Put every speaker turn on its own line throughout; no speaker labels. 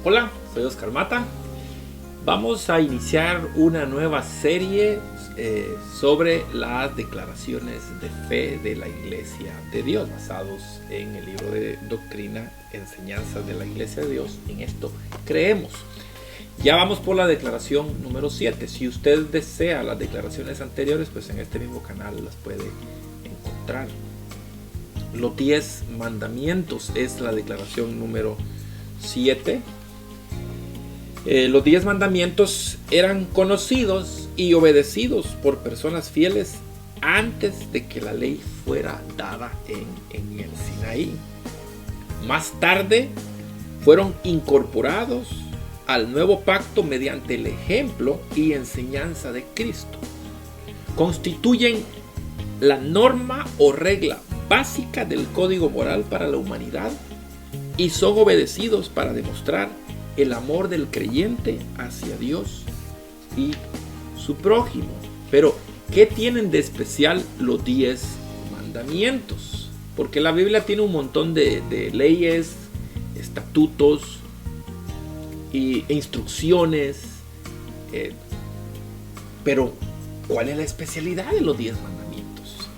Hola, soy Oscar Mata. Vamos a iniciar una nueva serie sobre las declaraciones de fe de la Iglesia de Dios, basados en el libro de doctrina, enseñanzas de la Iglesia de Dios. En esto creemos. Ya vamos por la declaración número 7. Si usted desea las declaraciones anteriores, pues en este mismo canal las puede encontrar. Los 10 mandamientos es la declaración número 7. Los 10 mandamientos eran conocidos y obedecidos por personas fieles antes de que la ley fuera dada en el Sinaí. Más tarde fueron incorporados al nuevo pacto mediante el ejemplo y enseñanza de Cristo. Constituyen la norma o regla básica del código moral para la humanidad y son obedecidos para demostrar el amor del creyente hacia Dios y su prójimo. Pero, ¿qué tienen de especial los 10 mandamientos? Porque la Biblia tiene un montón de leyes, estatutos e instrucciones. Pero, ¿cuál es la especialidad de los 10 mandamientos?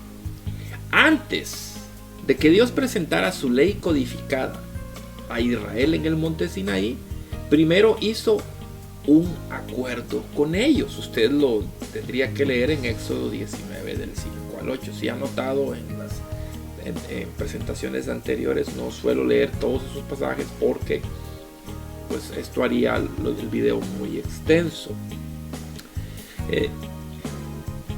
Antes de que Dios presentara su ley codificada a Israel en el monte Sinaí, primero hizo un acuerdo con ellos. Usted lo tendría que leer en Éxodo 19 del 5 al 8. Si ha notado en las presentaciones anteriores, no suelo leer todos esos pasajes porque pues esto haría el video muy extenso.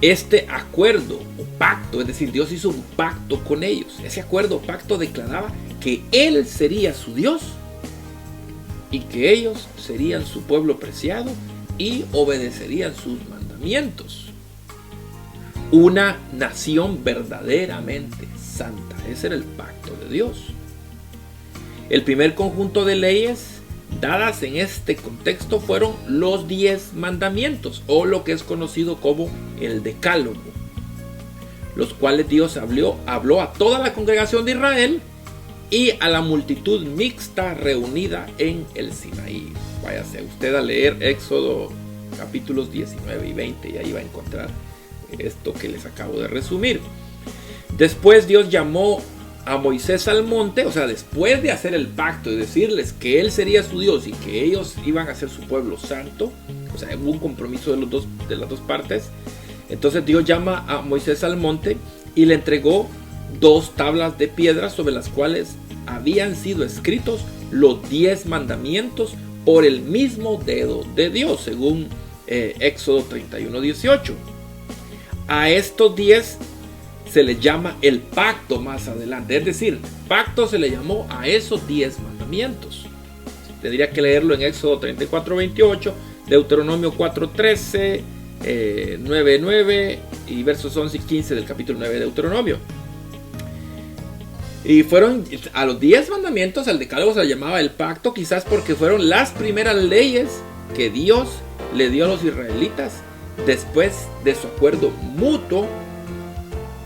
Este acuerdo o pacto, es decir, Dios hizo un pacto con ellos. Ese acuerdo o pacto declaraba que Él sería su Dios y que ellos serían su pueblo preciado y obedecerían sus mandamientos. Una nación verdaderamente santa. Ese era el pacto de Dios. El primer conjunto de leyes dadas en este contexto fueron los 10 mandamientos, o lo que es conocido como el Decálogo, los cuales Dios habló a toda la congregación de Israel y a la multitud mixta reunida en el Sinaí. Váyase usted a leer Éxodo capítulos 19 y 20 y ahí va a encontrar esto que les acabo de resumir. Después Dios llamó a Moisés al monte, o sea, después de hacer el pacto y decirles que Él sería su Dios y que ellos iban a ser su pueblo santo, o sea, hubo un compromiso de las dos partes. Entonces Dios llama a Moisés al monte y le entregó 2 tablas de piedra sobre las cuales habían sido escritos los 10 mandamientos por el mismo dedo de Dios, según Éxodo 31:18. A estos 10 se le llama el pacto más adelante, es decir, pacto se le llamó a esos 10 mandamientos. Tendría que leerlo en Éxodo 34:28, Deuteronomio 4:13, 9:9 y versos 11 y 15 del capítulo 9 de Deuteronomio. Y fueron a los 10 mandamientos, al decálogo se le llamaba el pacto, quizás porque fueron las primeras leyes que Dios le dio a los israelitas después de su acuerdo mutuo,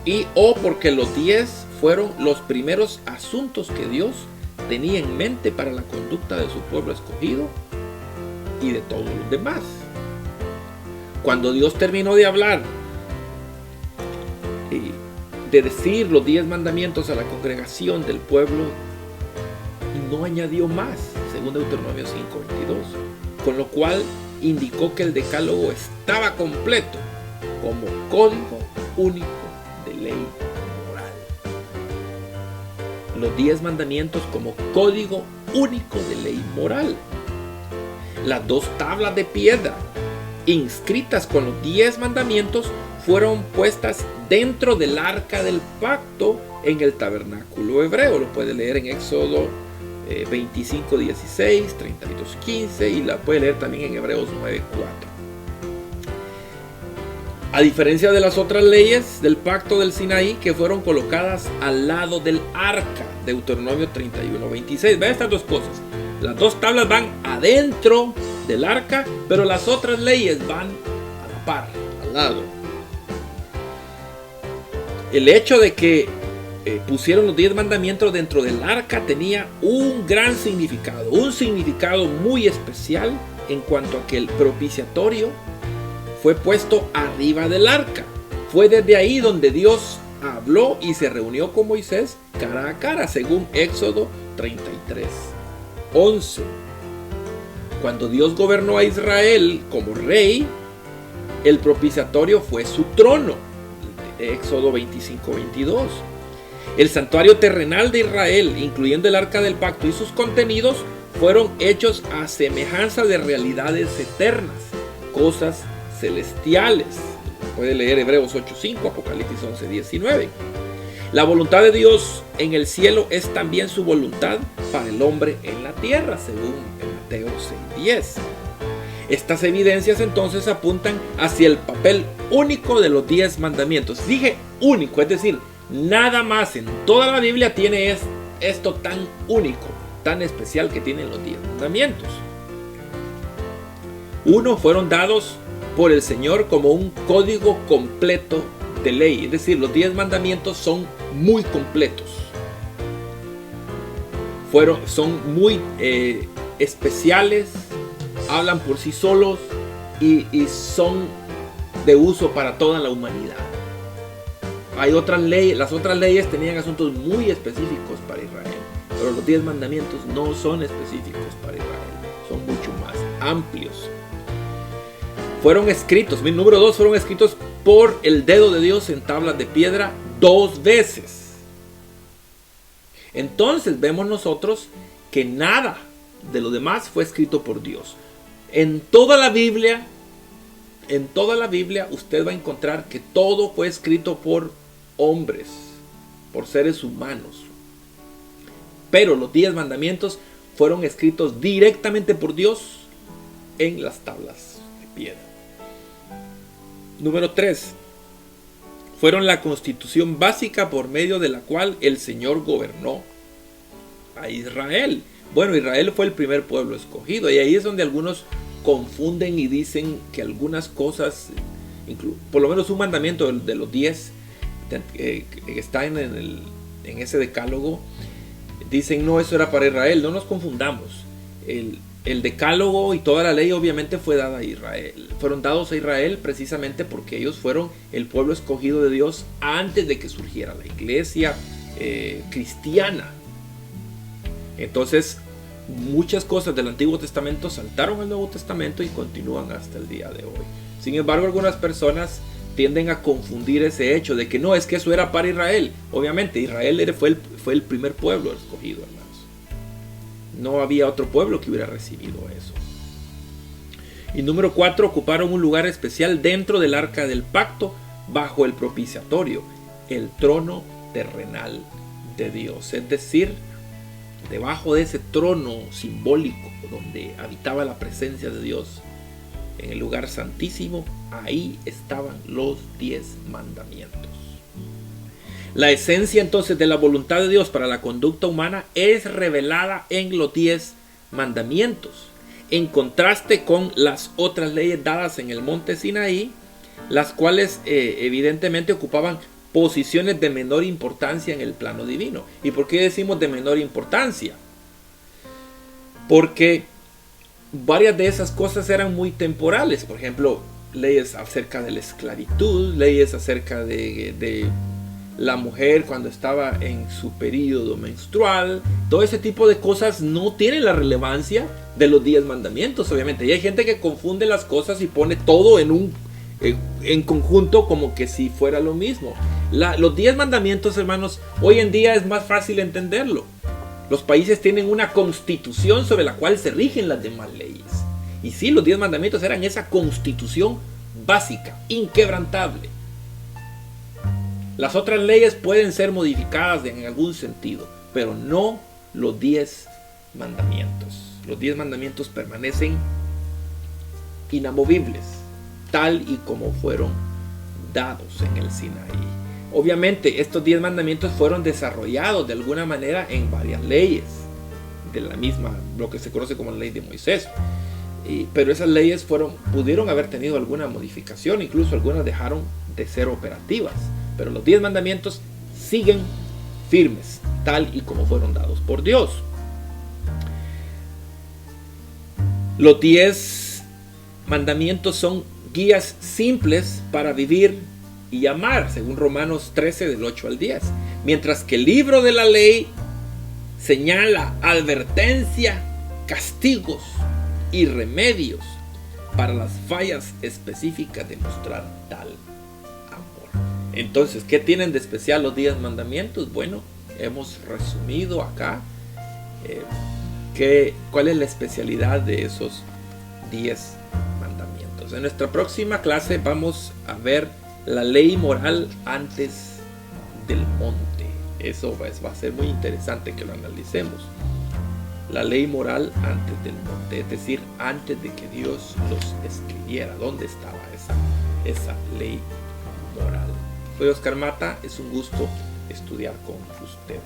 y o porque los 10 fueron los primeros asuntos que Dios tenía en mente para la conducta de su pueblo escogido y de todos los demás. Cuando Dios terminó de hablar y de decir los 10 mandamientos a la congregación del pueblo, no añadió más, según Deuteronomio 5:22, con lo cual indicó que el decálogo estaba completo como código único de ley moral. Los 10 mandamientos como código único de ley moral. Las 2 tablas de piedra inscritas con los 10 mandamientos fueron puestas dentro del arca del pacto en el tabernáculo hebreo. Lo puede leer en Éxodo 25:16, 32:15 y la puede leer también en Hebreos 9:4. A diferencia de las otras leyes del pacto del Sinaí que fueron colocadas al lado del arca, Deuteronomio 31:26. Vean estas 2 cosas. Las 2 tablas van adentro del arca, pero las otras leyes van a la par, al lado. El hecho de que pusieron los 10 mandamientos dentro del arca tenía un gran significado, un significado muy especial en cuanto a que el propiciatorio fue puesto arriba del arca. Fue desde ahí donde Dios habló y se reunió con Moisés cara a cara, según Éxodo 33:11. Cuando Dios gobernó a Israel como rey, el propiciatorio fue su trono. Éxodo 25:22. El santuario terrenal de Israel, incluyendo el arca del pacto y sus contenidos, fueron hechos a semejanza de realidades eternas, cosas celestiales. Puede leer Hebreos 8:5, Apocalipsis 11:19. La voluntad de Dios en el cielo es también su voluntad para el hombre en la tierra, según Mateo 6:10. Estas evidencias entonces apuntan hacia el papel único de los 10 mandamientos. Dije único, es decir, nada más en toda la Biblia tiene esto tan único, tan especial que tienen los 10 mandamientos. Uno, fueron dados por el Señor como un código completo de ley, es decir, los 10 mandamientos son muy completos. Son muy especiales, hablan por sí solos y son de uso para toda la humanidad. Hay otras leyes, las otras leyes tenían asuntos muy específicos para Israel, pero los 10 mandamientos no son específicos para Israel, son mucho más amplios. Fueron escritos, número 2, fueron escritos por el dedo de Dios en tablas de piedra 2 veces. Entonces vemos nosotros que nada de lo demás fue escrito por Dios. En toda la Biblia usted va a encontrar que todo fue escrito por hombres, por seres humanos. Pero los 10 mandamientos fueron escritos directamente por Dios en las tablas de piedra. Número 3. Fueron la constitución básica por medio de la cual el Señor gobernó a Israel. Bueno, Israel fue el primer pueblo escogido, y ahí es donde algunos confunden y dicen que algunas cosas, por lo menos un mandamiento de los 10 que está en ese decálogo, dicen no, eso era para Israel. No nos confundamos. El decálogo y toda la ley obviamente fue dada a Israel. Fueron dados a Israel precisamente porque ellos fueron el pueblo escogido de Dios antes de que surgiera la iglesia cristiana. Entonces muchas cosas del Antiguo Testamento saltaron al Nuevo Testamento y continúan hasta el día de hoy. Sin embargo, algunas personas tienden a confundir ese hecho de que no, es que eso era para Israel. Obviamente Israel fue el primer pueblo escogido, hermanos. No había otro pueblo que hubiera recibido eso. Y número 4, ocuparon un lugar especial dentro del arca del pacto, bajo el propiciatorio, el trono terrenal de Dios. Es decir, debajo de ese trono simbólico donde habitaba la presencia de Dios, en el lugar santísimo, ahí estaban los 10 mandamientos. La esencia entonces de la voluntad de Dios para la conducta humana es revelada en los 10 mandamientos, en contraste con las otras leyes dadas en el monte Sinaí, las cuales evidentemente ocupaban posiciones de menor importancia en el plano divino. ¿Y por qué decimos de menor importancia? Porque varias de esas cosas eran muy temporales. Por ejemplo, leyes acerca de la esclavitud, leyes acerca de la mujer cuando estaba en su periodo menstrual. Todo ese tipo de cosas no tienen la relevancia de los 10 mandamientos, obviamente. Y hay gente que confunde las cosas y pone todo en conjunto como que si fuera lo mismo. Los 10 mandamientos, hermanos, hoy en día es más fácil entenderlo. Los países tienen una constitución sobre la cual se rigen las demás leyes. Y sí, los 10 mandamientos eran esa constitución básica, inquebrantable. Las otras leyes pueden ser modificadas en algún sentido, pero no los 10 mandamientos. Los 10 mandamientos permanecen inamovibles, tal y como fueron dados en el Sinaí. Obviamente estos 10 mandamientos fueron desarrollados de alguna manera en varias leyes, de la misma, lo que se conoce como la ley de Moisés. Pero esas leyes pudieron haber tenido alguna modificación, incluso algunas dejaron de ser operativas. Pero los 10 mandamientos siguen firmes, tal y como fueron dados por Dios. Los 10 mandamientos son guías simples para vivir y amar, según Romanos 13 del 8 al 10. Mientras que el libro de la ley señala advertencia, castigos y remedios para las fallas específicas de mostrar tal amor. Entonces, ¿qué tienen de especial los 10 mandamientos? Bueno, hemos resumido acá cuál es la especialidad de esos 10 mandamientos. En nuestra próxima clase vamos a ver la ley moral antes del monte. Eso va a ser muy interesante que lo analicemos. La ley moral antes del monte, es decir, antes de que Dios los escribiera. ¿Dónde estaba esa ley moral? Soy Oscar Mata, es un gusto estudiar con ustedes.